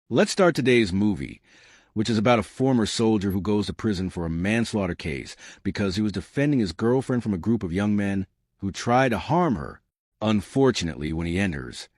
Let's start today's movie, which is about a former soldier who goes to prison for a manslaughter case because he was defending his girlfriend from a group of young men who tried to harm her. Unfortunately, when he enters,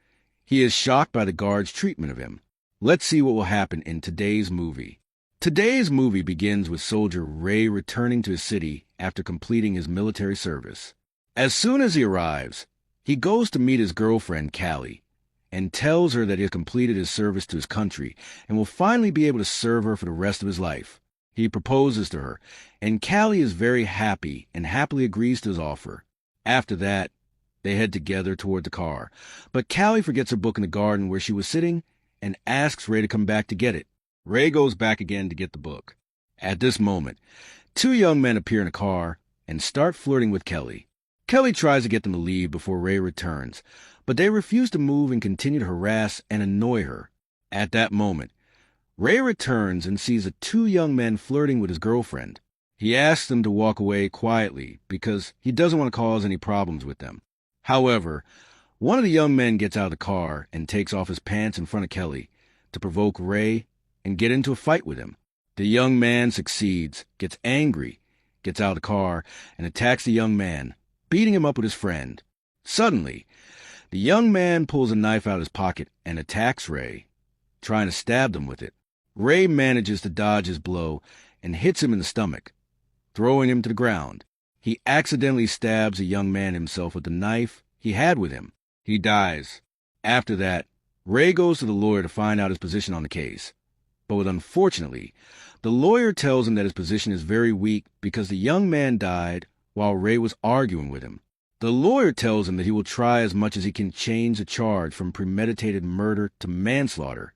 he is shocked by the guards' treatment of him. Let's see what will happen in today's movie. Today's movie begins with soldier Ray returning to his city after completing his military service. As soon as he arrives, he goes to meet his girlfriend, Callie, and tells her that he has completed his service to his country and will finally be able to serve her for the rest of his life. He proposes to her, and Callie is very happy and happily agrees to his offer. After that, they head together toward the car, but Callie forgets her book in the garden where she was sitting and asks Ray to come back to get it. Ray goes back again to get the book. At this moment, two young men appear in a car and start flirting with Kelly. Kelly tries to get them to leave before Ray returns, but they refuse to move and continue to harass and annoy her. At that moment, Ray returns and sees the two young men flirting with his girlfriend. He asks them to walk away quietly because he doesn't want to cause any problems with them. However, one of the young men gets out of the car and takes off his pants in front of Kelly to provoke Ray and get into a fight with him. The young man succeeds, gets angry, gets out of the car, and attacks the young man, beating him up with his friend. Suddenly, the young man pulls a knife out of his pocket and attacks Ray, trying to stab them with it. Ray manages to dodge his blow and hits him in the stomach, throwing him to the ground. He accidentally stabs the young man himself with the knife he had with him. He dies. After that, Ray goes to the lawyer to find out his position on the case. But unfortunately, the lawyer tells him that his position is very weak because the young man died while Ray was arguing with him. The lawyer tells him that he will try as much as he can change the charge from premeditated murder to manslaughter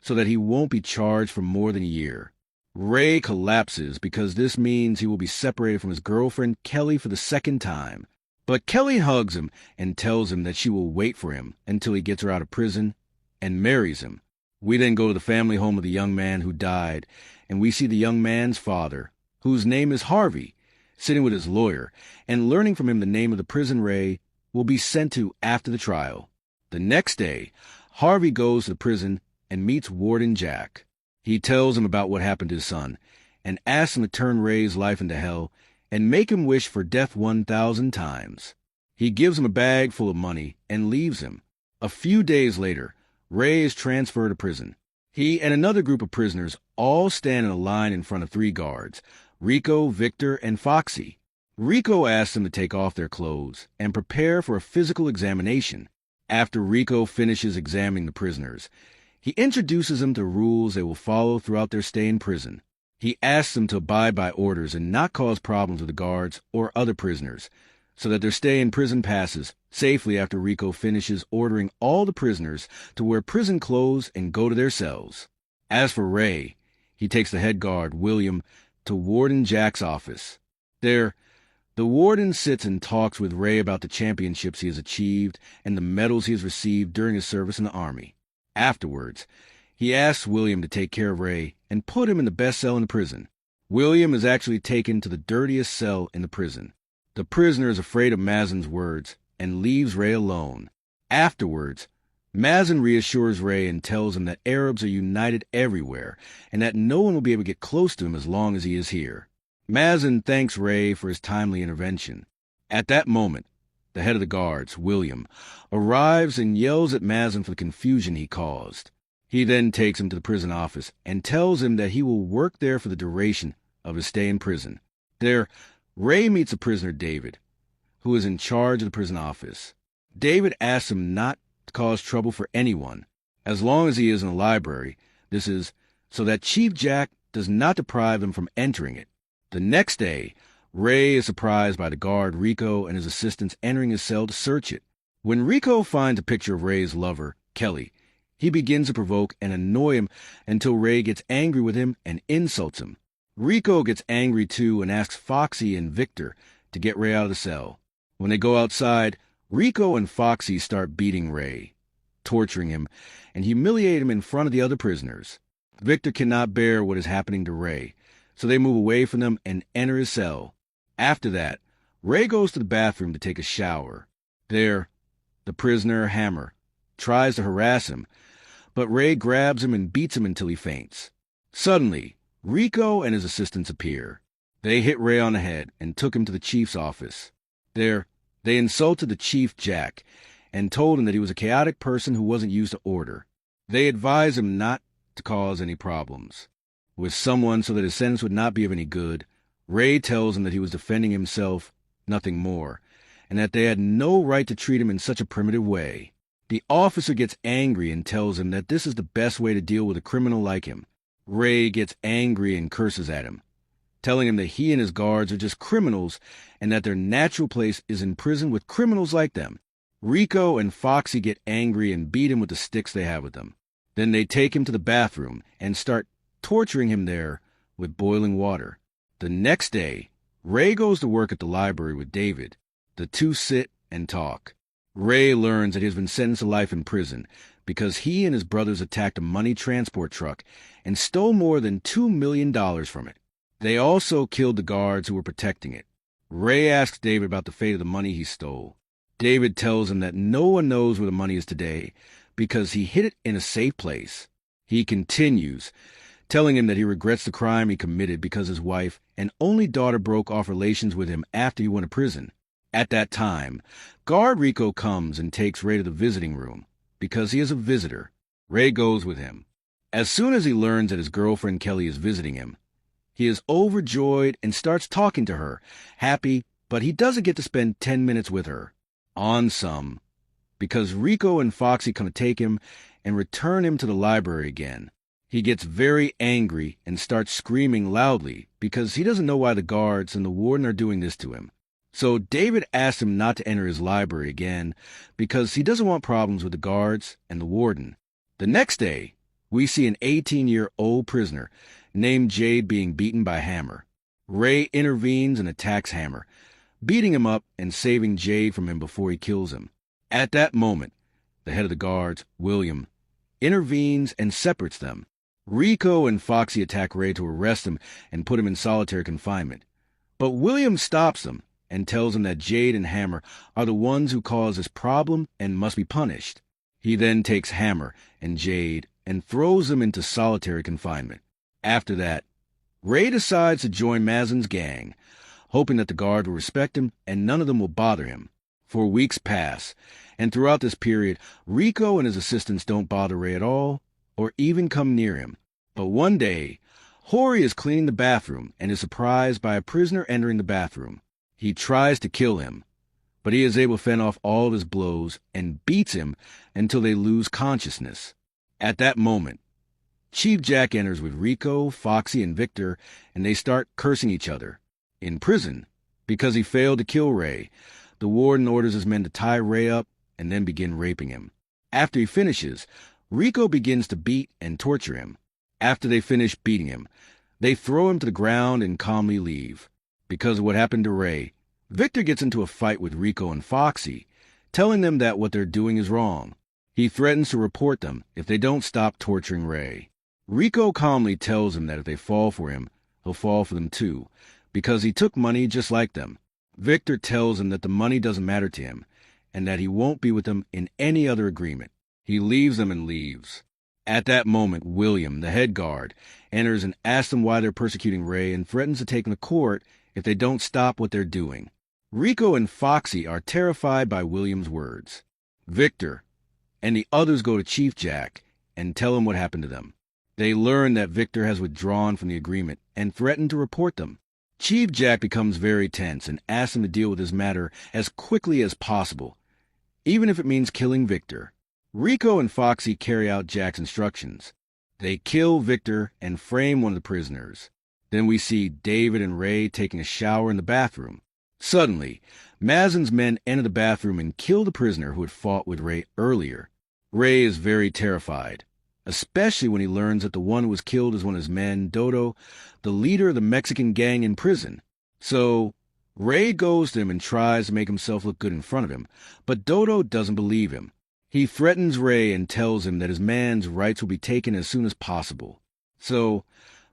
so that he won't be charged for more than a year. Ray collapses because this means he will be separated from his girlfriend, Kelly, for the second time. But Kelly hugs him and tells him that she will wait for him until he gets her out of prison and marries him. We then go to the family home of the young man who died, and we see the young man's father, whose name is Harvey, sitting with his lawyer and learning from him the name of the prison Ray will be sent to after the trial. The next day, Harvey goes to the prison and meets Warden Jack. He tells him about what happened to his son and asks him to turn Ray's life into hell and make him wish for death 1,000 times. He gives him a bag full of money and leaves him. A few days later, Ray is transferred to prison. He and another group of prisoners all stand in a line in front of three guards, Rico, Victor, and Foxy. Rico asks them to take off their clothes and prepare for a physical examination. After Rico finishes examining the prisoners, he introduces them to rules they will follow throughout their stay in prison. He asks them to abide by orders and not cause problems with the guards or other prisoners, so that their stay in prison passes safely after Rico finishes ordering all the prisoners to wear prison clothes and go to their cells. As for Ray, he takes the head guard, William, to Warden Jack's office. There, the warden sits and talks with Ray about the championships he has achieved and the medals he has received during his service in the Army. Afterwards, he asks William to take care of Ray and put him in the best cell in the prison. William is actually taken to the dirtiest cell in the prison. The prisoner is afraid of Mazen's words and leaves Ray alone. Afterwards, Mazen reassures Ray and tells him that Arabs are united everywhere and that no one will be able to get close to him as long as he is here. Mazen thanks Ray for his timely intervention. At that moment, the head of the guards, William, arrives and yells at Mazen for the confusion he caused. He then takes him to the prison office and tells him that he will work there for the duration of his stay in prison. There, Ray meets the prisoner David, who is in charge of the prison office. David asks him not to cause trouble for anyone, as long as he is in the library. This is so that Chief Jack does not deprive them from entering it. The next day, Ray is surprised by the guard Rico and his assistants entering his cell to search it. When Rico finds a picture of Ray's lover, Kelly, he begins to provoke and annoy him until Ray gets angry with him and insults him. Rico gets angry too and asks Foxy and Victor to get Ray out of the cell. When they go outside, Rico and Foxy start beating Ray, torturing him, and humiliate him in front of the other prisoners. Victor cannot bear what is happening to Ray, so they move away from them and enter his cell. After that, Ray goes to the bathroom to take a shower. There, the prisoner, Hammer, tries to harass him, but Ray grabs him and beats him until he faints. Suddenly, Rico and his assistants appear. They hit Ray on the head and took him to the chief's office. There, they insulted the chief, Jack, and told him that he was a chaotic person who wasn't used to order. They advised him not to cause any problems with someone so that his sentence would not be of any good. Ray tells him that he was defending himself, nothing more, and that they had no right to treat him in such a primitive way. The officer gets angry and tells him that this is the best way to deal with a criminal like him. Ray gets angry and curses at him, telling him that he and his guards are just criminals and that their natural place is in prison with criminals like them. Rico and Foxy get angry and beat him with the sticks they have with them. Then they take him to the bathroom and start torturing him there with boiling water. The next day, Ray goes to work at the library with David. The two sit and talk. Ray learns that he has been sentenced to life in prison because he and his brothers attacked a money transport truck and stole more than $2 million from it. They also killed the guards who were protecting it. Ray asks David about the fate of the money he stole. David tells him that no one knows where the money is today because he hid it in a safe place. He continues, telling him that he regrets the crime he committed because his wife and only daughter broke off relations with him after he went to prison. At that time, guard Rico comes and takes Ray to the visiting room because he is a visitor. Ray goes with him. As soon as he learns that his girlfriend Kelly is visiting him, he is overjoyed and starts talking to her, happy, but he doesn't get to spend 10 minutes with her. On some, because Rico and Foxy come to take him and return him to the library again. He gets very angry and starts screaming loudly because he doesn't know why the guards and the warden are doing this to him. So David asks him not to enter his library again because he doesn't want problems with the guards and the warden. The next day, we see an 18-year-old prisoner named Jade being beaten by Hammer. Ray intervenes and attacks Hammer, beating him up and saving Jade from him before he kills him. At that moment, the head of the guards, William, intervenes and separates them. Rico and Foxy attack Ray to arrest him and put him in solitary confinement. But William stops them and tells him that Jade and Hammer are the ones who caused this problem and must be punished. He then takes Hammer and Jade and throws them into solitary confinement. After that, Ray decides to join Mazen's gang, hoping that the guard will respect him and none of them will bother him. 4 weeks pass, and throughout this period, Rico and his assistants don't bother Ray at all or even come near him. But one day, Hori is cleaning the bathroom and is surprised by a prisoner entering the bathroom. He tries to kill him, but he is able to fend off all of his blows and beats him until they lose consciousness. At that moment, Chief Jack enters with Rico, Foxy, and Victor, and they start cursing each other. In prison, because he failed to kill Ray, the warden orders his men to tie Ray up and then begin raping him. After he finishes, Rico begins to beat and torture him. After they finish beating him, they throw him to the ground and calmly leave. Because of what happened to Ray, Victor gets into a fight with Rico and Foxy, telling them that what they're doing is wrong. He threatens to report them if they don't stop torturing Ray. Rico calmly tells him that if they fall for him, he'll fall for them too, because he took money just like them. Victor tells him that the money doesn't matter to him, and that he won't be with them in any other agreement. He leaves them and leaves. At that moment, William, the head guard, enters and asks them why they're persecuting Ray and threatens to take them to court if they don't stop what they're doing. Rico and Foxy are terrified by William's words. Victor and the others go to Chief Jack and tell him what happened to them. They learn that Victor has withdrawn from the agreement and threatened to report them. Chief Jack becomes very tense and asks him to deal with his matter as quickly as possible, even if it means killing Victor. Rico and Foxy carry out Jack's instructions. They kill Victor and frame one of the prisoners. Then we see David and Ray taking a shower in the bathroom. Suddenly, Mazen's men enter the bathroom and kill the prisoner who had fought with Ray earlier. Ray is very terrified, especially when he learns that the one who was killed is one of his men, Dodo, the leader of the Mexican gang in prison. So, Ray goes to him and tries to make himself look good in front of him, but Dodo doesn't believe him. He threatens Ray and tells him that his man's rights will be taken as soon as possible. So,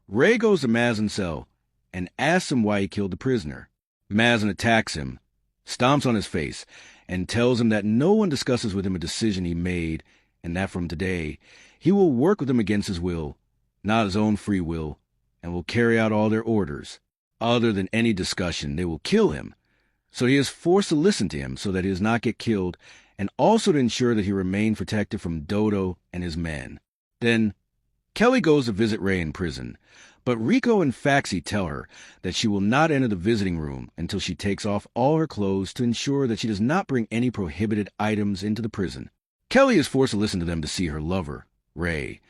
Ray goes to Mazen's cell and asks him why he killed the prisoner. Mazen attacks him, stomps on his face, and tells him that no one discusses with him a decision he made, and that from today, He will work with them against his will, not his own free will, and will carry out all their orders. Other than any discussion, they will kill him. So he is forced to listen to him so that he does not get killed, and also to ensure that he remain protected from Dodo and his men. Then, Kelly goes to visit Ray in prison, but Rico and Faxi tell her that she will not enter the visiting room until she takes off all her clothes to ensure that she does not bring any prohibited items into the prison. Kelly is forced to listen to them to see her lover, Ray,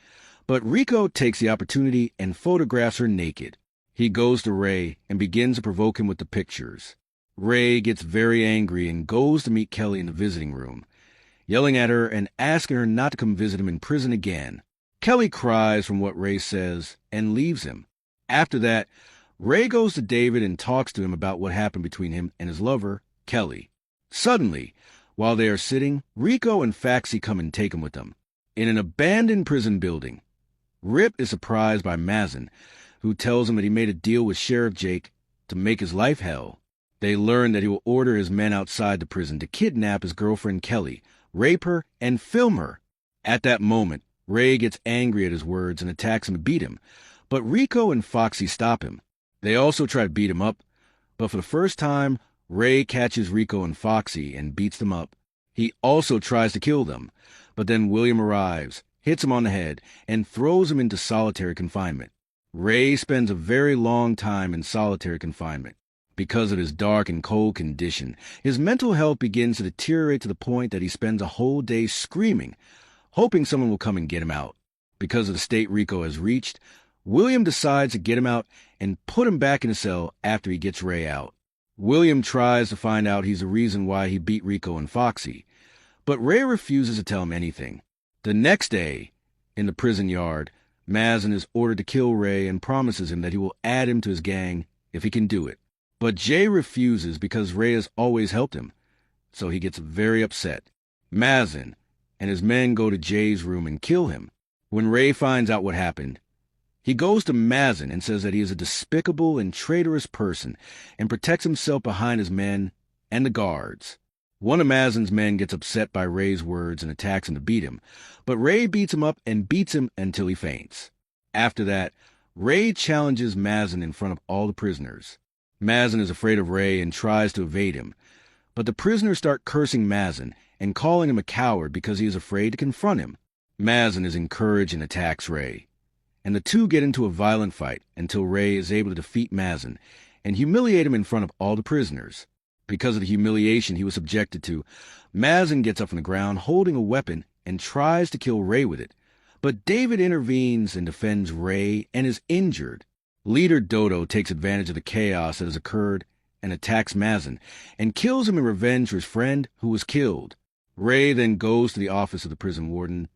but Rico takes the opportunity and photographs her naked. He goes to Ray and begins to provoke him with the pictures. Ray gets very angry and goes to meet Kelly in the visiting room, yelling at her and asking her not to come visit him in prison again. Kelly cries from what Ray says and leaves him. After that, Ray goes to David and talks to him about what happened between him and his lover, Kelly. Suddenly, while they are sitting, Rico and Faxi come and take him with them. In an abandoned prison building, Rip is surprised by Mazin, who tells him that he made a deal with Sheriff Jake to make his life hell. They learn that he will order his men outside the prison to kidnap his girlfriend Kelly, rape her, and film her. At that moment, Ray gets angry at his words and attacks him to beat him, but Rico and Foxy stop him. They also try to beat him up, but for the first time, Ray catches Rico and Foxy and beats them up. He also tries to kill them, but then William arrives, hits him on the head, and throws him into solitary confinement. Ray spends a very long time in solitary confinement. Because of his dark and cold condition, his mental health begins to deteriorate to the point that he spends a whole day screaming, hoping someone will come and get him out. Because of the state Rico has reached, William decides to get him out and put him back in the cell after he gets Ray out. William tries to find out he's the reason why he beat Rico and Foxy, but Ray refuses to tell him anything. The next day, in the prison yard, Mazin is ordered to kill Ray and promises him that he will add him to his gang if he can do it. But Jay refuses because Ray has always helped him, so he gets very upset. Mazin and his men go to Jay's room and kill him. When Ray finds out what happened, he goes to Mazin and says that he is a despicable and traitorous person and protects himself behind his men and the guards. One of Mazin's men gets upset by Ray's words and attacks him to beat him, but Ray beats him up and beats him until he faints. After that, Ray challenges Mazin in front of all the prisoners. Mazin is afraid of Ray and tries to evade him, but the prisoners start cursing Mazin and calling him a coward because he is afraid to confront him. Mazin is encouraged and attacks Ray, and the two get into a violent fight until Ray is able to defeat Mazin and humiliate him in front of all the prisoners. Because of the humiliation he was subjected to, Mazin gets up from the ground holding a weapon and tries to kill Ray with it, but David intervenes and defends Ray and is injured. Leader Dodo takes advantage of the chaos that has occurred and attacks Mazin and kills him in revenge for his friend who was killed. Ray then goes to the office of the prison warden,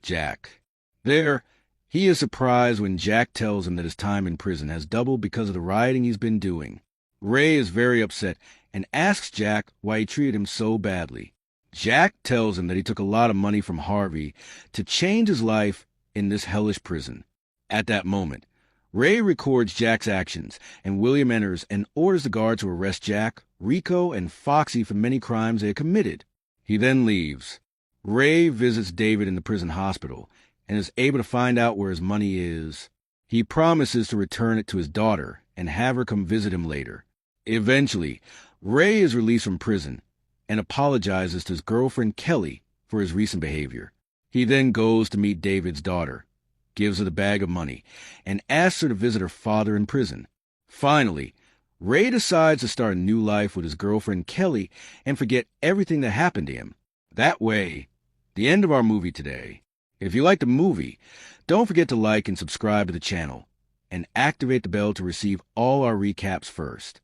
Jack. There, he is surprised when Jack tells him that his time in prison has doubled because of the rioting he's been doing. Ray is very upset and asks Jack why he treated him so badly. Jack tells him that he took a lot of money from Harvey to change his life in this hellish prison. At that moment, Ray records Jack's actions, and William enters and orders the guards to arrest Jack, Rico, and Foxy for many crimes they had committed. He then leaves. Ray visits David in the prison hospital and is able to find out where his money is. He promises to return it to his daughter and have her come visit him later. Eventually, Ray is released from prison and apologizes to his girlfriend Kelly for his recent behavior. He then goes to meet David's daughter, gives her the bag of money, and asks her to visit her father in prison. Finally, Ray decides to start a new life with his girlfriend Kelly and forget everything that happened to him. That way, the end of our movie today. If you like the movie, don't forget to like and subscribe to the channel, and activate the bell to receive all our recaps first.